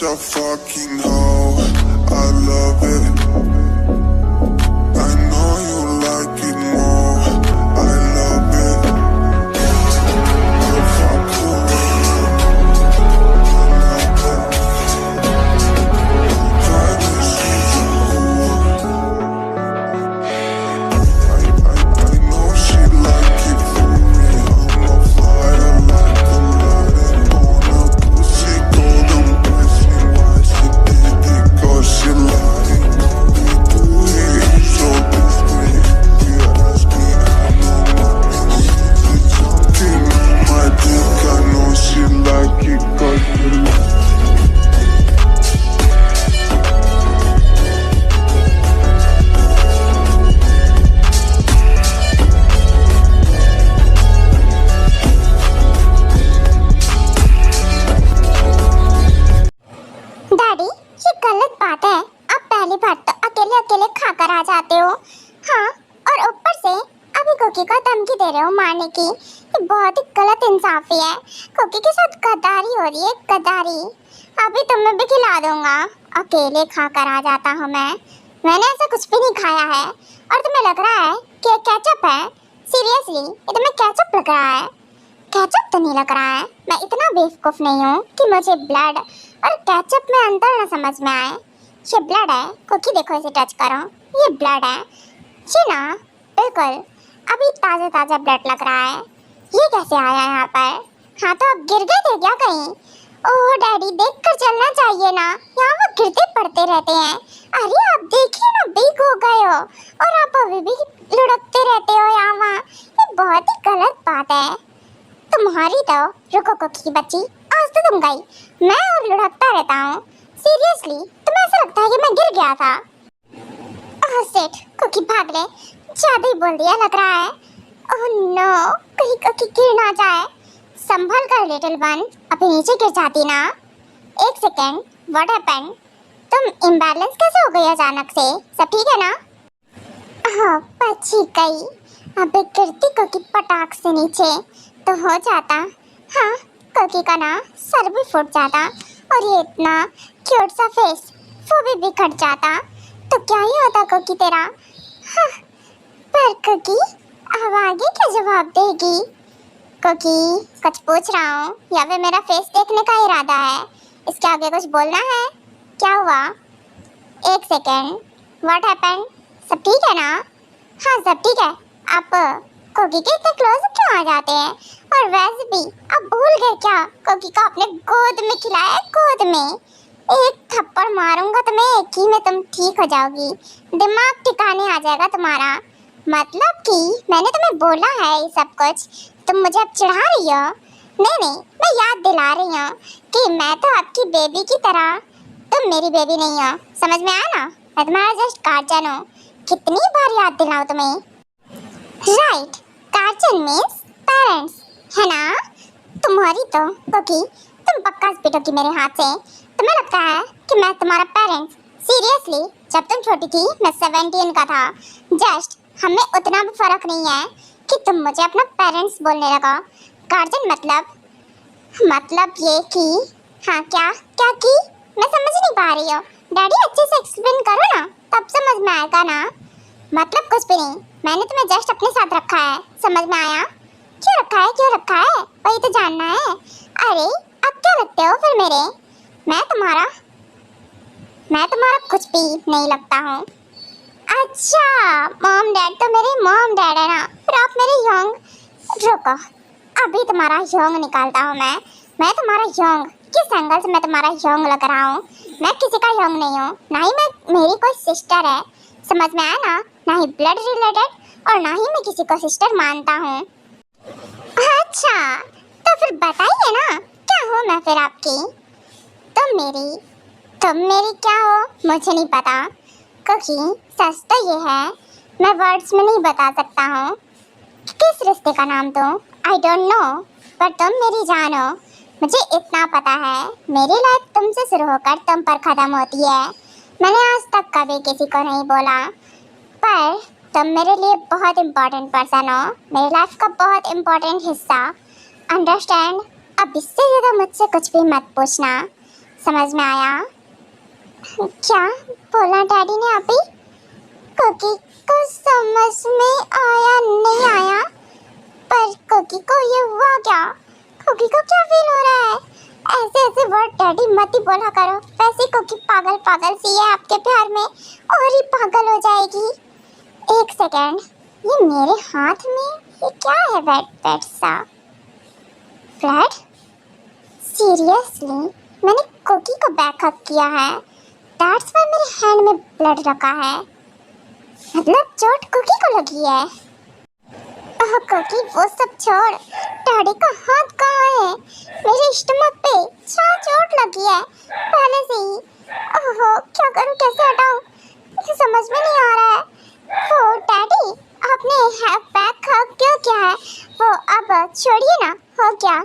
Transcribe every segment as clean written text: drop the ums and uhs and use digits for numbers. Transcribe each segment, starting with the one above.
a fucking hoe. I love it. I know you like it more. I love it. I'll fuck around. I love it. Try this is a whore. I know she like it from me. I'm a fire like a lighter on a pussy golden blessing. Why she did it? 'Cause she lying. We do it so discreet. You ask me, I know my business. It's something on my dick. I know she like it 'cause she like it. Daddy, ये गलत बात है। आप पहली बार तो अकेले अकेले खाकर आ जाते हो। हाँ, और ऊपर से अभी कुकी को धमकी दे रहे हो मारने की। ये बहुत ही गलत इंसाफी है। कुकी के साथ गद्दारी हो रही है, गद्दारी। अभी तुम्हें भी खिला दूंगा। अकेले खाकर आ जाता हूँ मैंने ऐसा कुछ भी नहीं खाया है। और तुम्हें लग रहा है कि ये केचप है? सीरियसली, ये तुम्हें केचप लग रहा है? केचप तो नहीं लग रहा है। मैं इतना बेवकूफ़ नहीं हूँ कि मुझे ब्लड और केचप में अंतर न समझ में आए। ये ब्लड है, कुकी देखो, इसे टच करो, ये ब्लड है। ये ना, बिल्कुल अभी ताज़ा ताज़ा ब्लड लग रहा है। ये कैसे आया यहाँ पर? हाँ, तो आप गिर गए थे क्या कहीं? ओह डैडी, देख कर चलना चाहिए ना, यहाँ वो गिरते पड़ते रहते हैं। अरे आप देखिए ना, भीग हो गए हो और आप अभी भी लुढ़कते रहते हो यहाँ वहाँ। ये बहुत ही गलत बात है तुम्हारी। तो रुको कुकी बच्ची, आज तो तुम गई, मैं और लुढ़कता रहता हूँ। सीरियसली, तुम्हें ऐसा लगता है कि मैं गिर गया था? ओह शिट, कुकी भाग ले, ज्यादा ही बोल दिया लग रहा है। ओह नो, कहीं कुकी गिर ना जाए। संभल कर लिटिल वन, अभी नीचे गिर जाती ना। एक सेकेंड, व्हाट हैपेंड? तुम इम्बैलेंस कैसे हो गई अचानक से? सब ठीक है ना? हाँ, बची गई। अबे गिरती कुकी पटाख से नीचे तो हो जाता। हाँ, कुकी का ना सर भी फूट जाता और ये इतना क्यूट सा फेस वो भी बिखर जाता। तो क्या ही होता कुकी तेरा? हाँ, पर कुकी अब आगे क्या जवाब देगी? कुकी, कुछ पूछ रहा हूँ या फिर मेरा फेस देखने का इरादा है? इसके आगे कुछ बोलना है? क्या हुआ? एक सेकेंड, व्हाट हैपेंड? सब ठीक है ना? हाँ, सब ठीक है। आप कुकी के इतने क्लोज क्यों आ जाते हैं? और वैसे भी आप भूल गए क्या, कुकी को अपने गोद में खिलाया? गोद में एक थप्पड़ मारूंगा तुम्हें, एक ही में तुम ठीक हो जाओगी। दिमाग ठिकाने आ जाएगा तुम्हारा। मतलब कि मैंने तुम्हें बोला है ये सब कुछ, तुम मुझे अब चिढ़ा रही हो? नहीं, मैं याद दिला रही हूँ कि मैं तो आपकी बेबी की तरह, तुम मेरी बेबी नहीं हो। समझ में आया ना? मैं तुम्हारा जस्ट गार्जियन हूँ। कितनी बार याद दिलाऊं तुम्हें? राइट, गार्जियन मीन्स पेरेंट्स, है ना? तुम्हारी तो कुकी, तुम पक्का पिटोगी मेरे हाथ से। तुम्हें लगता है कि मैं तुम्हारा पेरेंट्स? सीरियसली, जब तुम छोटी थी मैं 17 का था। जस्ट हमें उतना भी फर्क नहीं है कि तुम मुझे अपना पेरेंट्स बोलने लगा। गार्जियन मतलब ये कि, हाँ क्या क्या की? मैं समझ नहीं पा रही हूँ। डैडी अच्छे से एक्सप्लेन करो ना, तब समझ में आएगा ना। मतलब कुछ भी नहीं, मैंने तुम्हें जस्ट अपने साथ रखा है। समझ में आया? क्यों रखा है, क्यों रखा है, वही तो जानना है। अरे अब क्या लगते हो फिर मेरे? मैं तुम्हारा कुछ भी नहीं लगता हूँ। अच्छा, मॉम डैड तो मेरे मॉम डैड है ना, फिर आप मेरे योंग। रुको, अभी तुम्हारा योंग निकालता हूँ मैं तुम्हारा योंग। किस एंगल से मैं तुम्हारा योंग लग रहा हूँ? मैं किसी का योंग नहीं हूँ, ना ही मेरी कोई सिस्टर है। समझ में आया ना? ना ही ब्लड रिलेटेड और ना ही मैं किसी को सिस्टर मानता हूँ। अच्छा, तो फिर बताइए ना, क्या हूँ मैं फिर आपकी? तुम मेरी क्या हो मुझे नहीं पता, क्योंकि सच तो ये है मैं वर्ड्स में नहीं बता सकता हूँ किस रिश्ते का नाम दूँ। आई डोंट नो, पर तुम मेरी जान हो। मुझे इतना पता है, मेरी लाइफ तुमसे शुरू होकर तुम पर ख़त्म होती है। मैंने आज तक कभी किसी को नहीं बोला, पर तुम मेरे लिए बहुत इम्पोर्टेंट पर्सन हो, मेरी लाइफ का बहुत इम्पोर्टेंट हिस्सा। अंडरस्टैंड? अब इससे ज़्यादा मुझसे कुछ भी मत पूछना। समझ में आया? क्या बोला डैडी ने अभी? कुकी को समझ में आया नहीं आया, पर कुकी को ये हुआ क्या? कुकी को क्या फील हो रहा है? ऐसे ऐसे वर्ड डैडी मत ही बोला करो, वैसे कुकी पागल पागल सी है आपके प्यार में, और ही पागल हो जाएगी। एक सेकेंड, ये मेरे हाथ में ये क्या है? वेट वेट सा ब्लड? सीरियसली मैंने कुकी को बैकअप किया है, दैट्स व्हाई मेरे हैंड में ब्लड रखा है। मतलब चोट कुकी को लगी है। ओह कुकी वो सब छोड़, डैडी का हाथ कहाँ है? मेरे स्टमक पे क्या चोट लगी है पहले से ही। ओहो क्या करूँ, कैसे हटाऊँ, मुझे समझ में नहीं आ रहा है। वो डैडी आपने बैकअप क्यों किया है? वो अब छोड़िए ना, हो गया।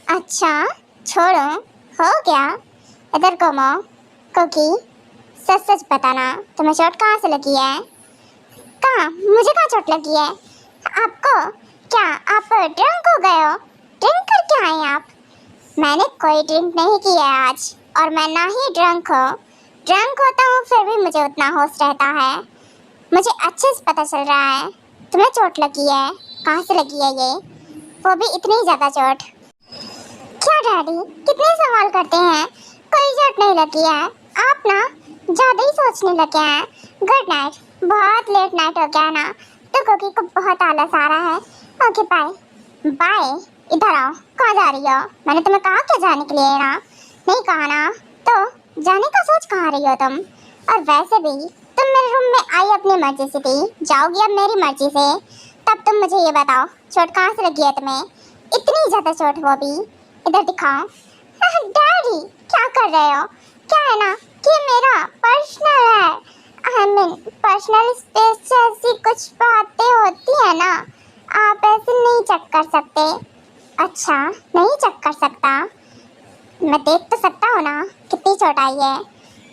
अच्छा छोड़ो, हो गया। इधर घूमो। कुकी सच सच बताना, तुम्हें चोट कहाँ से लगी है? कहाँ? मुझे कहाँ चोट लगी है? आपको? क्या आप ड्रिंक हो गए हो? ड्रिंक करके आए आप? मैंने कोई ड्रिंक नहीं किया है आज, और मैं ना ही ड्रंक हो। ड्रंक होता हूँ फिर भी मुझे उतना होश रहता है। मुझे अच्छे से पता चल रहा है तुम्हें चोट लगी है। कहाँ से लगी है ये, वो भी इतनी ज़्यादा चोट? क्या डैडी कितने सवाल करते हैं? कोई चोट नहीं लगी है, आप ना ज़्यादा ही सोचने लगे हैं। गुड नाइट, बहुत लेट नाइट हो गया ना, तो कुकी को बहुत आलस आ रहा है। Okay bye. बाय? इधर आओ, कहाँ जा रही हो? मैंने तुम्हें कहा क्या जाने के लिए ना? नहीं कहा ना, तो जाने का सोच कहाँ रही हो तुम? और वैसे भी तुम मेरे रूम में आई अपनी मर्जी से थी, जाओगी अब मेरी मर्जी से। तब तुम मुझे ये बताओ चोट कहाँ से लगी है तुम्हें? इतनी ज़्यादा चोट, वो भी इधर दिखाओ। डैडी क्या कर रहे हो? क्या है ना कि मेरा पर्सनल है, आई मीन पर्सनल स्पेस जैसी कुछ बातें होती है ना, आप ऐसे नहीं चेक कर सकते। अच्छा नहीं चेक कर सकता? मैं देख तो सकता हूँ ना कितनी चोट आई है।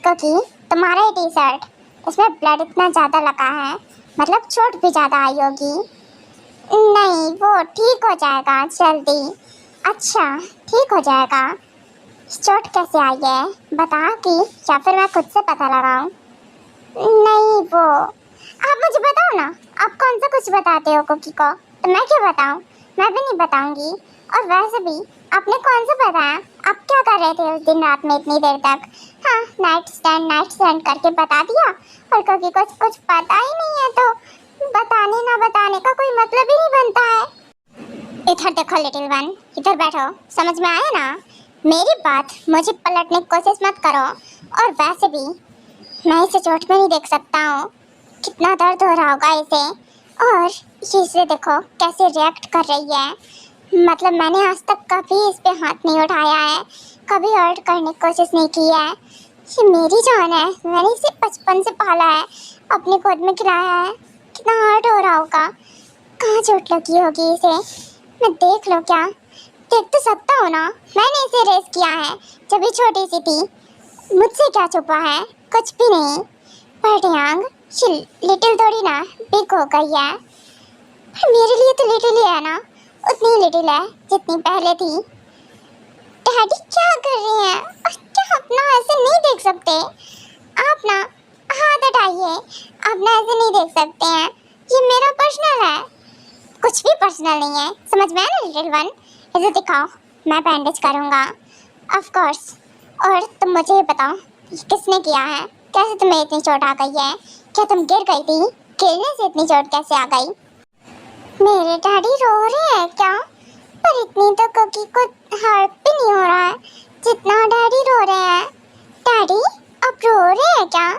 क्योंकि तुम्हारा ये टी शर्ट, इसमें ब्लड इतना ज़्यादा लगा है, मतलब चोट भी ज़्यादा आई होगी। नहीं वो ठीक हो जाएगा जल्दी। अच्छा ठीक हो जाएगा। चोट कैसे आई है बता, कि या फिर मैं खुद से पता लगाऊं? नहीं वो आप मुझे बताओ ना, आप कौन सा कुछ बताते हो कुकी को, तो मैं क्या बताऊं? मैं भी नहीं बताऊंगी। और वैसे भी आपने कौन सा बताया? आप क्या कर रहे थे उस दिन रात में इतनी देर तक? हाँ नाइट स्टैंड करके बता दिया, और कुकी को कुछ पता ही नहीं है, तो बताने ना बताने का कोई मतलब ही नहीं बनता है। इधर देखो लिटिल वन, इधर बैठो, समझ में आया ना? मेरी बात मुझे पलटने की कोशिश मत करो। और वैसे भी मैं इसे चोट में नहीं देख सकता हूँ, कितना दर्द हो रहा होगा इसे। और इसे देखो कैसे रिएक्ट कर रही है, मतलब मैंने आज तक कभी इस पे हाथ नहीं उठाया है, कभी हर्ट करने की कोशिश नहीं की है। ये मेरी जान है, मैंने इसे बचपन से पाला है, अपनी गोद में खिलाया है, कितना हर्ट हो रहा होगा। कहाँ चोट लगी होगी इसे, मैं देख लो क्या? देख तो सकता हूँ ना, मैंने इसे रेस किया है जब ये छोटी सी थी। मुझसे क्या छुपा है? कुछ भी नहीं। पर यांग लिटिल थोड़ी ना बिग हो गई है, पर मेरे लिए तो लिटिल ही है ना, उतनी लिटिल है जितनी पहले थी। डैडी क्या कर रही हैं? और क्या आप ना ऐसे नहीं देख सकते? आप ना हाथ हटाइए, आप ना ऐसे नहीं देख सकते हैं, ये मेरा पर्सनल है। कुछ भी पर्सनल नहीं है, समझ में आया ना लिटिल वन? इसे दिखाओ, मैं बैंडेज करूँगा ऑफ कोर्स। और तुम मुझे ये बताओ किसने किया है? कैसे तुम्हें इतनी चोट आ गई है? क्या तुम गिर गई थी? गिरने से इतनी चोट कैसे आ गई? मेरे डैडी रो रहे हैं क्या? पर इतनी तो कुकी को हर्ट भी नहीं हो रहा है जितना डैडी रो रहे हैं। डैडी अब रो रहे हैं क्या?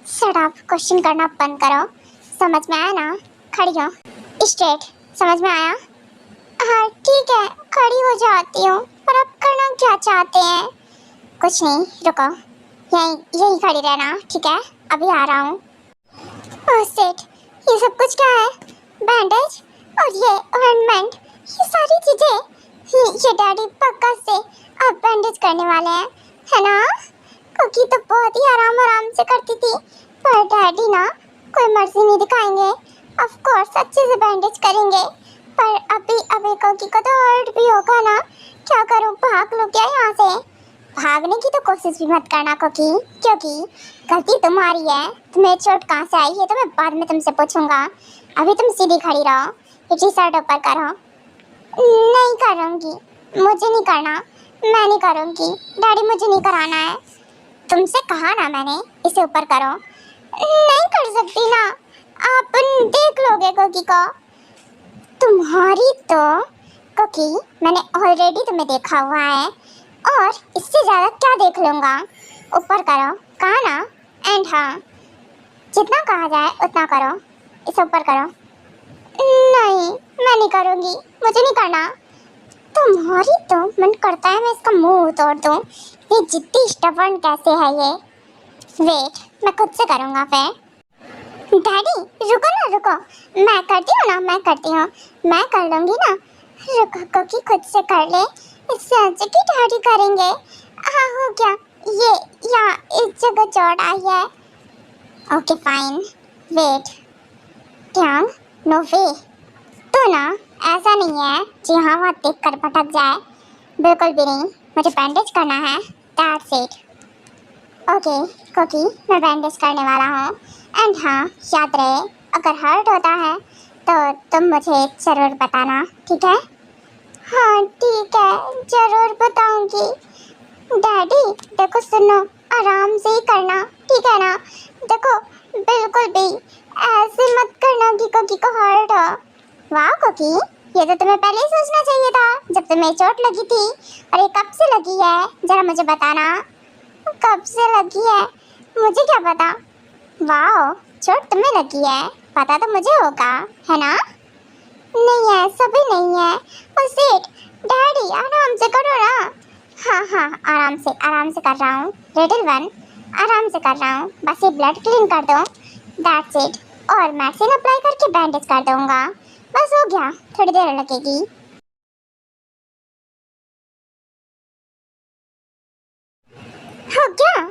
शट अप, क्वेश्चन करना बंद करो। समझ में आया ना? खड़ी हो स्ट्रेट, समझ में आया? हाँ ठीक है, खड़ी हो जाती हूँ, पर अब करना क्या चाहते हैं? कुछ नहीं, रुको, यही खड़ी रहना, ठीक है? अभी आ रहा हूँ। ओह शिट, ये सब कुछ क्या है? बैंडेज और ये ऑइंटमेंट, ये सारी चीजें ये डैडी पक्का से अब बैंडेज करने वाले हैं, है ना? कुकी तो बहुत ही आराम से करती थी, पर डैडी ना कोई मर्जी नहीं दिखाएंगे, ऑफ कोर्स अच्छे से बैंडेज करेंगे। पर अभी कुकी को तो हर्ट भी होगा ना, क्या करूँ, भाग लो क्या यहाँ से? भागने की तो कोशिश भी मत करना कोकी, क्योंकि गलती तुम्हारी है। तुम्हें चोट कहाँ से आई है तो मैं बाद में तुमसे पूछूंगा। अभी तुम सीधी खड़ी रहो, ये टी शर्ट ऊपर करो। नहीं करूँगी, मुझे नहीं करना, मैं नहीं करूँगी। डैडी मुझे नहीं कराना है। तुमसे कहा ना मैंने इसे ऊपर करो। नहीं कर सकती ना, आप देख लोगे कोकी को। तुम्हारी तो कोकी मैंने ऑलरेडी तुम्हें देखा हुआ है, और इससे ज़्यादा क्या देख लूँगा। ऊपर करो, कहा ना। एंड हाँ, जितना कहा जाए उतना करो, इसे ऊपर करो। नहीं, मैं नहीं करूँगी, मुझे नहीं करना। तुम्हारी तो मन करता है मैं इसका मुंह तोड़ दूँ। ये जितनी स्टबर्न कैसे है ये। वेट, मैं खुद से करूँगा फिर। डैडी रुको ना, रुको, मैं करती हूँ ना, मैं करती हूँ, मैं कर लूँगी ना। रुको कोकी, खुद से कर ले, इससे अच्छे की डैडी करेंगे। हाँ हो गया, ये यहाँ इस जगह चोट आई है। ओके फाइन, वेट, क्या नो वे, तो ना ऐसा नहीं है जी हाँ वहाँ देख कर भटक जाए, बिल्कुल भी नहीं। मुझे बैंडेज करना है, दैट्स इट। ओके कोकी, मैं बैंडेज करने वाला हूँ। एंड हाँ, याद रहे अगर हर्ट होता है तो तुम मुझे ज़रूर बताना, ठीक है? हाँ ठीक है, ज़रूर बताऊँगी। डैडी देखो, सुनो, आराम से ही करना, ठीक है ना? देखो बिल्कुल भी ऐसे मत करना कि कोकी को हर्ट हो। वाह कोकी, ये तो तुम्हें पहले ही सोचना चाहिए था जब तुम्हें चोट लगी थी। और ये कब से लगी है जरा मुझे बताना, कब से लगी है? मुझे क्या पता। वाह, चोट तुम्हें लगी है, पता तो मुझे होगा, है ना? नहीं है, सभी नहीं है। उसे डैडी आराम से करो ना। हाँ हाँ, आराम से कर रहा हूँ लिटिल वन, आराम से कर रहा हूँ। बस ये ब्लड क्लीन कर दो, दैट्स इट। और मैक्सिन अप्लाई करके बैंडेज कर दूँगा, बस हो गया, थोड़ी देर लगेगी। हो गया?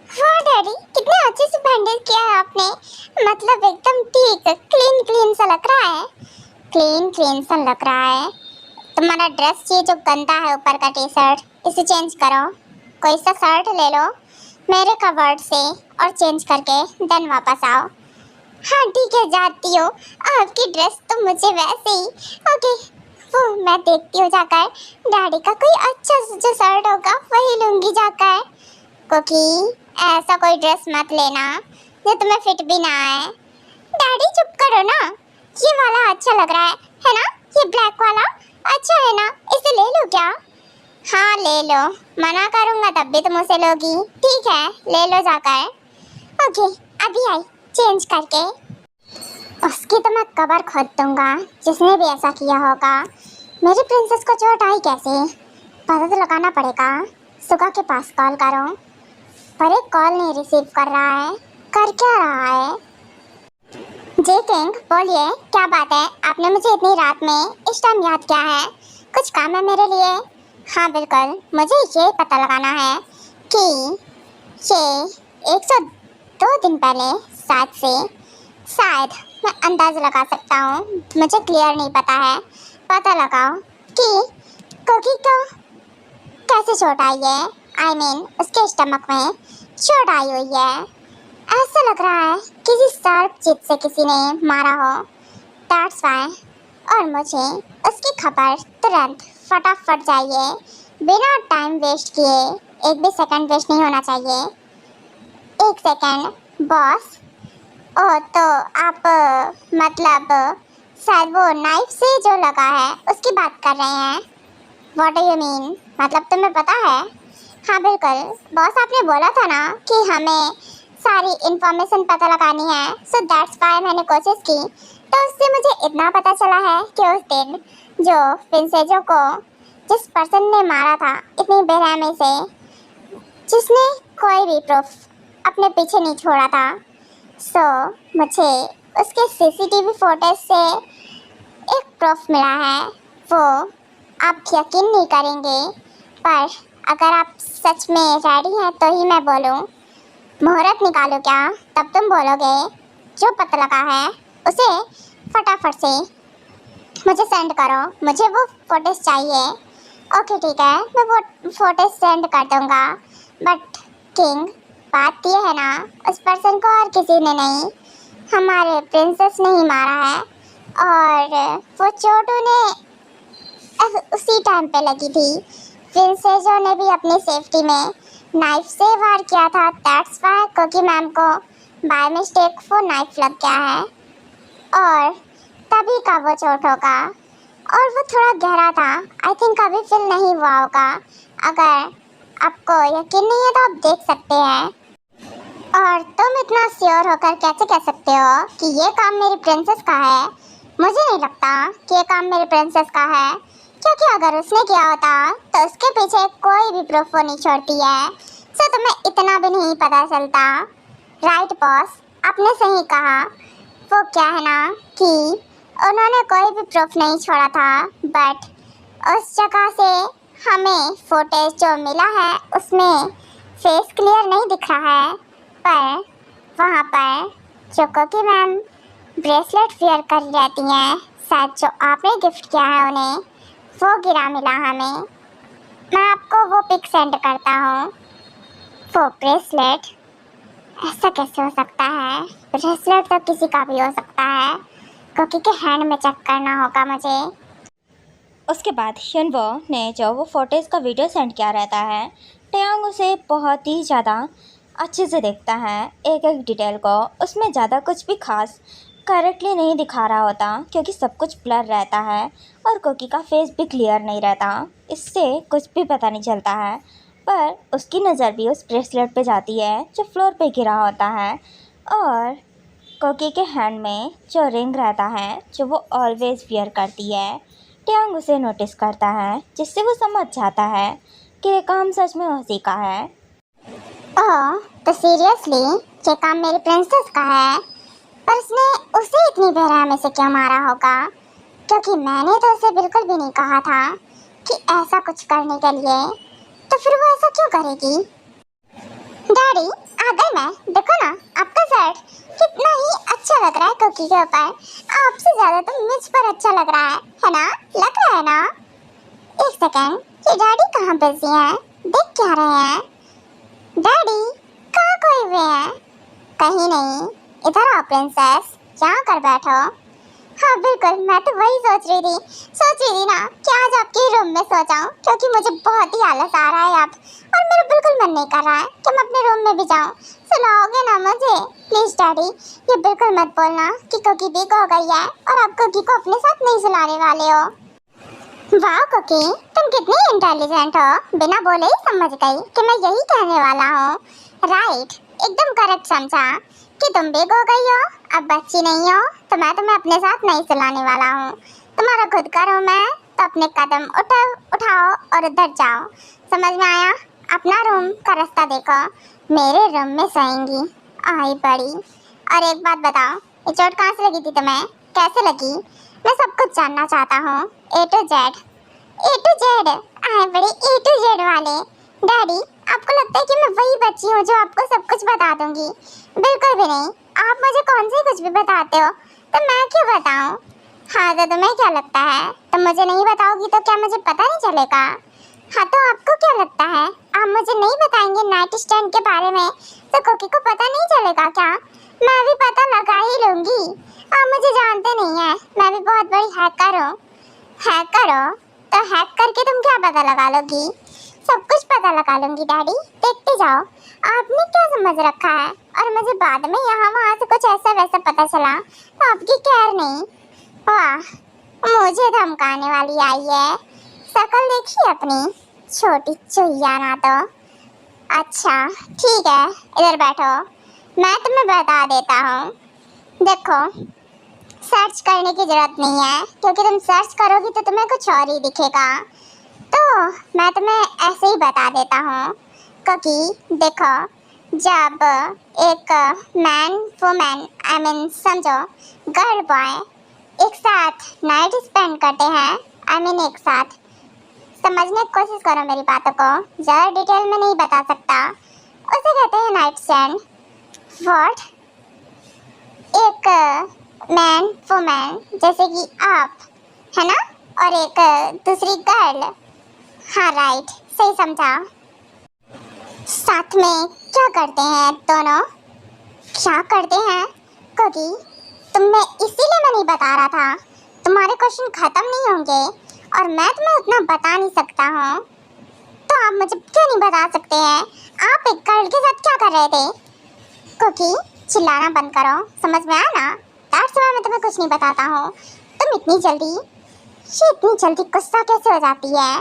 वाह डैडी, कितने अच्छे से बैंडेज किया है आपने। मतलब एकदम ठीक, क्लीन क्लीन सा लग रहा है, क्लीन क्लीन सा लग रहा है। तुम्हारा ड्रेस ये जो गंदा है ऊपर का टी शर्ट, इसे चेंज करो। कोई सा शर्ट ले लो मेरे कवर्ड से और चेंज करके देन वापस आओ। हाँ ठीक है, जाती हूँ। आपकी ड्रेस तो मुझे वैसे ही। ओके, वो मैं देखती हूँ जाकर। डैडी का कोई अच्छा सा जो शर्ट होगा वही लूँगी जाकर। क्योंकि ऐसा कोई ड्रेस मत लेना जो तुम्हें फिट भी ना आए। डैडी चुप करो ना, ये वाला अच्छा लग रहा है ना? ये ब्लैक वाला अच्छा है ना, इसे ले लो क्या? हाँ ले लो, मना करूँगा तब भी तुम उसे लोगी। ठीक है, ले लो जाकर। ओके, अभी आई चेंज करके। उसकी तो मैं कबर खोद दूंगा जिसने भी ऐसा किया होगा। मेरी प्रिंसेस को चोट आई कैसे, पता तो लगाना पड़ेगा। सुगा के पास कॉल करो, पर एक कॉल नहीं रिसीव कर रहा है। कर क्या रहा है? जे किंग बोलिए, क्या बात है? आपने मुझे इतनी रात में इस टाइम याद किया है? कुछ काम है मेरे लिए? हाँ बिल्कुल, मुझे ये पता लगाना है कि ये 102 दिन पहले शायद मैं अंदाज़ लगा सकता हूँ, मुझे क्लियर नहीं पता है। पता लगाओ कि कोकी को कैसे चोट आई है। I mean, उसके स्टमक में चोट आई हुई है। ऐसा लग रहा है किसी शार्प चीज से किसी ने मारा हो, दैट्स वाई। और मुझे उसकी खबर तुरंत फटाफट चाहिए, बिना टाइम वेस्ट किए। एक भी सेकंड वेस्ट नहीं होना चाहिए। एक सेकंड बॉस। ओ तो आप मतलब शायद वो नाइफ से जो लगा है उसकी बात कर रहे हैं। What do you mean? मतलब तुम्हें पता है? हाँ बिल्कुल बॉस, आपने बोला था ना कि हमें सारी इन्फॉर्मेशन पता लगानी है, सो दैट्स वाई मैंने कोशिश की। तो उससे मुझे इतना पता चला है कि उस दिन जो प्रिंसेजो को जिस पर्सन ने मारा था इतनी बेरहमी से, जिसने कोई भी प्रूफ अपने पीछे नहीं छोड़ा था, सो मुझे उसके सीसीटीवी फुटेज से एक प्रूफ मिला है। वो आप यकीन नहीं करेंगे, पर अगर आप सच में रेडी हैं तो ही मैं बोलूं। मुहूर्त निकालो क्या? तब तुम बोलोगे। जो पता लगा है उसे फटाफट से मुझे सेंड करो, मुझे वो फुटेज चाहिए। ओके ठीक है, मैं वो फोटो सेंड कर दूंगा। बट किंग, बात ये है ना, उस पर्सन को और किसी ने नहीं, हमारे प्रिंसेस ने ही मारा है। और वो चोट उन्हें उसी टाइम पे लगी थी। प्रिंसेसों ने भी अपनी सेफ्टी में नाइफ से वार किया था। दैट्स व्हाई कोकी मैम को बाय मिस्टेक वो नाइफ लग गया है और तभी का वो चोट होगा। और वो थोड़ा गहरा था, आई थिंक अभी फिल नहीं हुआ होगा। अगर आपको यकीन नहीं है तो आप देख सकते हैं। और तुम इतना श्योर होकर कैसे कह सकते हो कि ये काम मेरी प्रिंसेस का है? मुझे नहीं लगता कि ये काम मेरी प्रिंसेस का है, क्योंकि अगर उसने किया होता तो उसके पीछे कोई भी प्रूफ वो नहीं छोड़ती है। सो तुम्हें इतना भी नहीं पता चलता। राइट बॉस, आपने सही कहा। वो क्या है ना कि उन्होंने कोई भी प्रूफ नहीं छोड़ा था, बट उस जगह से हमें फुटेज जो मिला है उसमें फेस क्लियर नहीं दिख रहा है, पर वहाँ पर जो कोकी मैम ब्रेसलेट वेयर कर रहती हैं, शायद जो आपने गिफ्ट किया है उन्हें, वो गिरा मिला हमें। मैं आपको वो पिक सेंड करता हूँ। वो ब्रेसलेट, ऐसा कैसे हो सकता है? ब्रेसलेट तो किसी का भी हो सकता है। कोकी के हैंड में चेक करना होगा मुझे। उसके बाद हियनवो ने जो वो फोटोज़ का वीडियो सेंड किया रहता है, टयांग उसे बहुत ही ज़्यादा अच्छे से देखता है, एक एक डिटेल को। उसमें ज़्यादा कुछ भी खास करेक्टली नहीं दिखा रहा होता, क्योंकि सब कुछ ब्लर रहता है और कोकी का फेस भी क्लियर नहीं रहता। इससे कुछ भी पता नहीं चलता है, पर उसकी नज़र भी उस ब्रेसलेट पे जाती है जो फ्लोर पे गिरा होता है। और कोकी के हैंड में जो रिंग रहता है जो वो ऑलवेज़ वियर करती है, टयांग उसे नोटिस करता है, जिससे वो समझ जाता है कि ये काम सच में उसी का है। ओह, तो सीरियसली ये काम मेरी प्रिंसेस का है? पर उसने उसे इतनी बेरहमी से क्यों मारा होगा? क्योंकि मैंने तो उसे बिल्कुल भी नहीं कहा था कि ऐसा कुछ करने के लिए, तो फिर वो ऐसा क्यों करेगी? डैडी, आ गई मैं। देखो ना, आपका शर्ट कितना ही अच्छा लग रहा है कोकी के ऊपर। आपसे ज्यादा तो मुझ पर अच्छा लग रहा है ना? लग रहा है ना? एक सेकेंड, ये डैडी कहाँ बिजी हैं? देख क्या रहे हैं? डैडी, कहाँ खोए हुए हैं? कहीं नहीं, इधर आओ प्रिंसेस, यहाँ कर बैठो। हाँ बिल्कुल, मैं तो वही सोच रही थी ना कि आज आपके रूम में सो जाऊं, क्योंकि मुझे बहुत ही आलस आ रहा है अब, और मेरा बिल्कुल मन नहीं कर रहा है कि मैं अपने रूम में भी जाऊं। सुलाओगे ना मुझे? प्लीज डैडी, ये बिल्कुल मत बोलना कि कोकी वीक हो गई है और आप कोकी को अपने साथ नहीं सुलाने वाले हो। वाह कोकी, तुम कितनी इंटेलिजेंट हो, बिना बोले ही समझ गई कि मैं यही कहने वाला हूँ। राइट, एकदम करेक्ट समझा कि तुम भी हो गई हो, अब बच्ची नहीं हो, तो मैं तुम्हें अपने साथ नहीं सुलाने वाला हूँ। तुम्हारा खुद का रूम है, तो अपने कदम उठाओ और उधर जाओ। समझ में आया? अपना रूम का रास्ता देखो, मेरे रूम में सोएंगी। आई बड़ी। और एक बात बताओ, ये चोट कहाँ से लगी थी तुम्हें? कैसे लगी? मैं सब कुछ जानना चाहता हूँ, A to Z। A to Z, आई बड़ी A to Z वाले। डैडी, आपको लगता है कि मैं वही बच्ची हूँ जो आपको सब कुछ बता दूंगी? बिल्कुल भी नहीं। आप मुझे कौन से कुछ भी बताते हो, तो मैं क्यों बताऊँ? हाँ तो तुम्हें क्या लगता है, तुम मुझे नहीं बताओगी तो क्या मुझे पता नहीं चलेगा? हाँ तो आपको क्या लगता है, आप मुझे नहीं बताएंगे नाइट स्टैंड के बारे में तो कोकी को पता नहीं चलेगा क्या? मैं भी पता लगा ही लूंगी। आप मुझे जानते नहीं हैं, मैं भी बहुत बड़ी हैकर हूँ। हैकर हो तो हैक करके तुम क्या पता लगा लोगी? सब कुछ पता लगा लूंगी डैडी, देखते जाओ। आपने क्या समझ रखा है, और मुझे बाद में यहाँ वहाँ से कुछ ऐसा वैसा पता चला तो आपकी खैर नहीं। वाह, मुझे धमकाने वाली आई है। शक्ल देखी अपनी, छोटी चुहिया ना तो। अच्छा ठीक है, इधर बैठो, मैं तुम्हें बता देता हूँ। देखो, सर्च करने की जरूरत नहीं है, क्योंकि तुम सर्च करोगी तो तुम्हें कुछ और ही दिखेगा। तो मैं तुम्हें ऐसे ही बता देता हूँ, क्योंकि देखो, जब एक मैन वुमेन, आई मीन समझो गर्ल बॉय, एक साथ नाइट स्पेंड करते हैं, आई मीन एक साथ, समझने की कोशिश करो मेरी बातों को, ज़्यादा डिटेल में नहीं बता सकता, उसे कहते हैं नाइट स्टैंड। व्हाट? एक मैन वुमेन जैसे कि आप है ना, और एक दूसरी गर्ल, हाँ राइट, सही समझा। साथ में क्या करते हैं दोनों? क्या करते हैं क्योंकि इसीलिए मैं नहीं बता रहा था, तुम्हारे क्वेश्चन खत्म नहीं होंगे और मैं तुम्हें उतना बता नहीं सकता हूँ, तो आप मुझे क्यों नहीं बता सकते हैं आप एक गर्ल के साथ क्या कर रहे थे? क्योंकि चिल्लाना बंद करो, समझ में आया ना? दैट्स व्हाई मैं तुम्हें कुछ नहीं बताता हूँ। तुम इतनी जल्दी गुस्सा कैसे हो जाती है?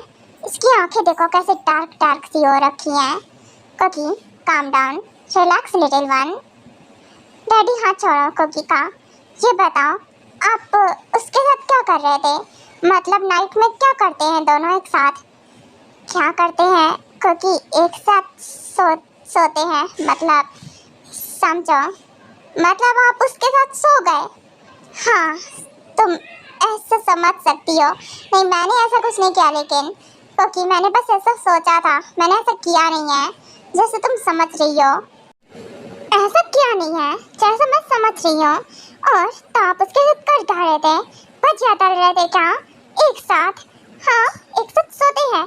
इसकी आंखें देखो कैसे डार्क डार्क सी हो रखी हैं। क्योंकि calm down, relax little one. Daddy हाथ छोड़ो कुकी का। ये बताओ आप उसके साथ क्या कर रहे थे? मतलब नाइट में क्या करते हैं दोनों एक साथ? क्या करते हैं क्योंकि एक साथ सोते हैं, मतलब समझो, मतलब आप उसके साथ सो गए। हाँ, तुम ऐसा समझ सकती हो। नहीं, मैंने ऐसा कुछ नहीं किया, लेकिन क्योंकि मैंने बस ऐसा सोचा था, मैंने ऐसा किया नहीं है जैसे तुम समझ रही हो। ऐसा किया नहीं है जैसा मैं समझ रही हूँ। और तो आप उसके साथ कर क्या रहे थे? भजिया तल रहे थे क्या एक साथ? हाँ, एक साथ सोते हैं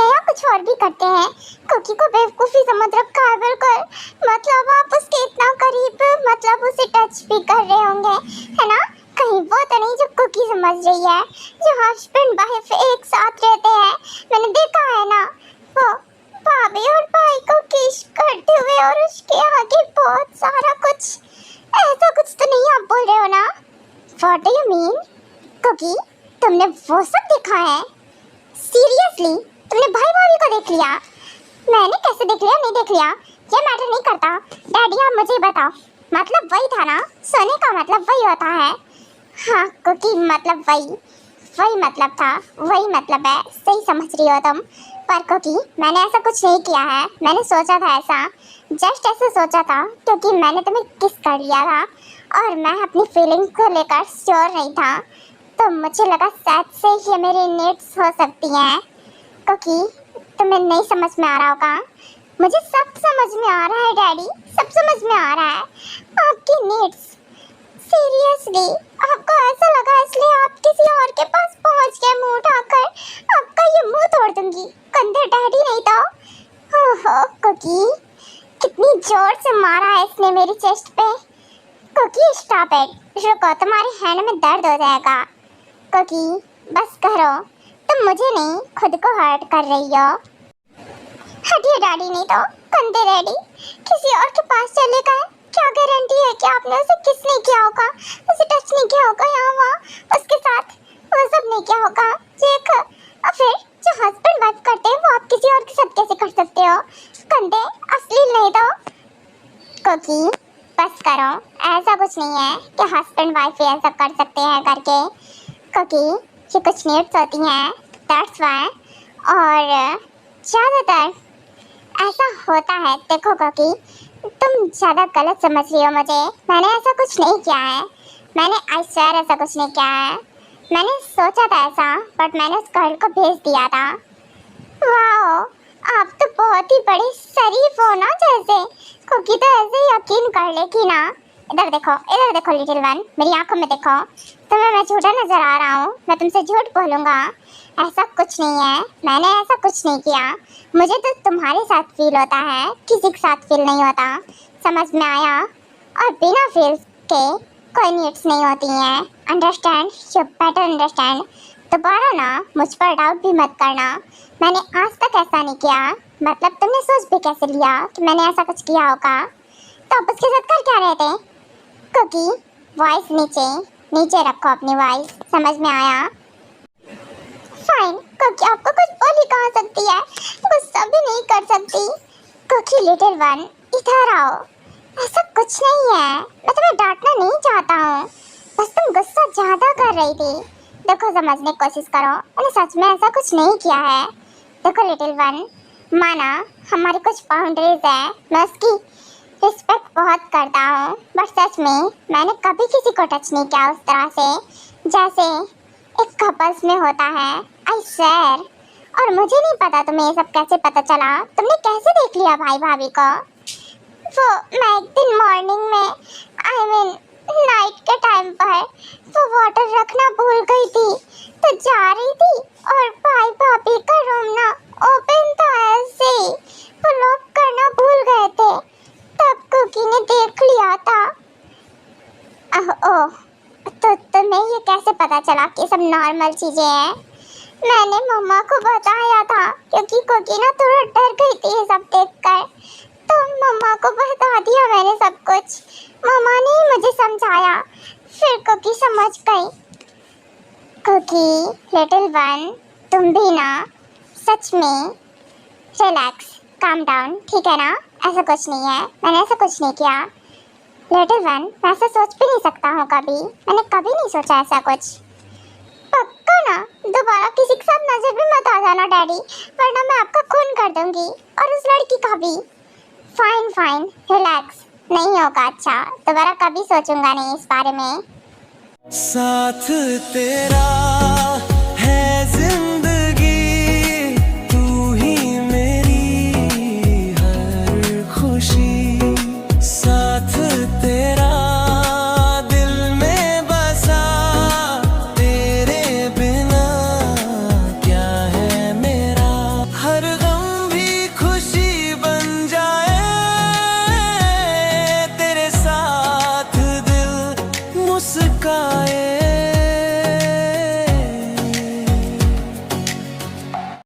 या कुछ और भी करते हैं? कुकी को बेवकूफ़ी समझ रखा है बिल्कुल। मतलब आप उसके इतना करीब, मतलब उसे टच भी कर रहे होंगे, है ना? कहीं वो तो नहीं जो कुकी समझ रही है, जो हस्बैंड वाइफ एक साथ रहते हैं। मैंने देखा है ना, वो भाभी और भाई को किस करते हुए, और उसके आगे बहुत सारा कुछ। ऐसा कुछ तो नहीं आप बोल रहे हो ना? What do you mean? Cookie, तुमने वो सब देखा है? सीरियसली तुमने भाई भाभी को देख लिया? मैंने कैसे देख लिया, नहीं देख लिया, ये मैटर नहीं करता। डैडी आप मुझे बताओ, मतलब वही था ना? सोने का मतलब वही होता है। हाँ क्योंकि मतलब वही मतलब था, वही मतलब है, सही समझ रही हो तुम। पर क्योंकि मैंने ऐसा कुछ नहीं किया है, मैंने सोचा था ऐसा, जस्ट ऐसे सोचा था क्योंकि मैंने तुम्हें किस कर लिया था और मैं अपनी फीलिंग को लेकर श्योर नहीं था, तो मुझे लगा शायद से ये मेरी नीड्स हो सकती हैं। क्योंकि तुम्हें नहीं समझ में आ रहा होगा, मुझे सब समझ में आ रहा है डैडी, सब समझ में आ रहा है आपकी नीड्स। सीरियसली आपको ऐसा लगा इसलिए आप किसी और के पास पहुंच गए मुंह उठाकर। आपका ये मुंह तोड़ दूंगी, गंदे डैडी नहीं तो। ओहो कुकी, कितनी जोर से मारा है इसने मेरी चेस्ट पे। कुकी स्टॉप इट, रुको, तुम्हारे हैंड में दर्द हो जाएगा। कुकी बस करो, तुम मुझे नहीं खुद को हर्ट कर रही हो। हटिए डैडी, नहीं तो गंदे डैडी किसी और के पास चले गए। क्या गारंटी है कि आपने उसे किस नहीं किया होगा, उसे टच नहीं किया होगा, यहाँ वहाँ उसके साथ वो सब नहीं किया होगा। और फिर जो हस्बैंड वाइफ करते हैं वो आप किसी और के साथ कैसे कर सकते हो? गंदे अश्लील नहीं तो। क्योंकि बस करो, ऐसा कुछ नहीं है कि हस्बैंड वाइफ ही ऐसा कर सकते हैं करके, क्योंकि ये कुछ नीड्स होती हैं, दैट्स वाई। और ज़्यादातर ऐसा होता है, देखो क्योंकि तुम ज़्यादा गलत समझ रही हो मुझे। मैंने ऐसा कुछ नहीं किया है, मैंने आई स्वेयर ऐसा कुछ नहीं किया है। मैंने सोचा था ऐसा, बट मैंने उस गर्ल को भेज दिया था। वाओ, आप तो बहुत ही बड़े शरीफ हो ना जैसे। कुकी तो ऐसे यकीन कर लेगी ना। इधर देखो लिटिल वन, मेरी आंखों में देखो। तुम्हें मैं झूठा नजर आ रहा हूँ? मैं तुमसे झूठ बोलूँगा? ऐसा कुछ नहीं है, मैंने ऐसा कुछ नहीं किया। मुझे तो तुम्हारे साथ फील होता है, किसी के साथ फील नहीं होता, समझ में आया? और बिना फील के कोई नीड्स नहीं होती हैं, अंडरस्टैंड? You better understand. दोबारा ना मुझ पर डाउट भी मत करना, मैंने आज तक ऐसा नहीं किया। मतलब तुमने सोच भी कैसे लिया कि मैंने ऐसा कुछ किया होगा? तो आप उसके साथ कर क्या रहे थे? क्योंकि वॉइस नीचे रखो अपनी वॉइस, समझ में आया? फाइन, क्योंकि आपको कुछ बोल ही कहा सकती है, गुस्सा भी नहीं कर सकती। क्योंकि लिटिल वन इधर आओ, ऐसा कुछ नहीं है, मैं तुम्हें डांटना नहीं चाहता हूँ, बस तुम गुस्सा ज़्यादा कर रही थी। देखो समझने की कोशिश करो, मैंने सच में ऐसा कुछ नहीं किया है। देखो लिटिल वन, माना हमारी कुछ बाउंड्रीज है, मैं उसकी रिस्पेक्ट बहुत करता हूँ, बट सच में मैंने कभी किसी को टच नहीं किया उस तरह से जैसे एक कपल्स में होता है, आई स्वेयर। और मुझे नहीं पता तुम्हें ये सब कैसे पता चला, तुमने कैसे देख लिया भाई भाभी को? वो मैं एक दिन मॉर्निंग में, आई मीन नाइट के टाइम पर वो वाटर रखना भूल गई थी, तो जा रही थी और भाई भाभी का रूम देख लिया था। ओह, तो तुम्हें ये कैसे पता चला कि सब नॉर्मल चीजें हैं? मैंने मम्मा को बताया था क्योंकि कोकी ना थोड़ा डर गई थी ये सब देखकर, तो मम्मा को बता दिया मैंने सब कुछ। मम्मा ने ही मुझे समझाया, फिर कोकी समझ गई। कोकी, लिटिल वन, तुम भी ना सच में रिलैक्स, काम डाउन, ठीक है ना? ऐसा कुछ नहीं है, मैंने ऐसा कुछ नहीं किया। लिटिल वन, मैं ऐसा सोच भी नहीं सकता हूँ कभी, मैंने कभी नहीं सोचा ऐसा कुछ। पक्का ना? दोबारा किसी के साथ नजर भी मत आ जाना डैडी, वरना मैं आपका खून कर दूंगी और उस लड़की का भी। फाइन फाइन, रिलैक्स, नहीं होगा अच्छा, दोबारा कभी सोचूंगा नहीं इस बारे में। साथ तेरा है जिंदगी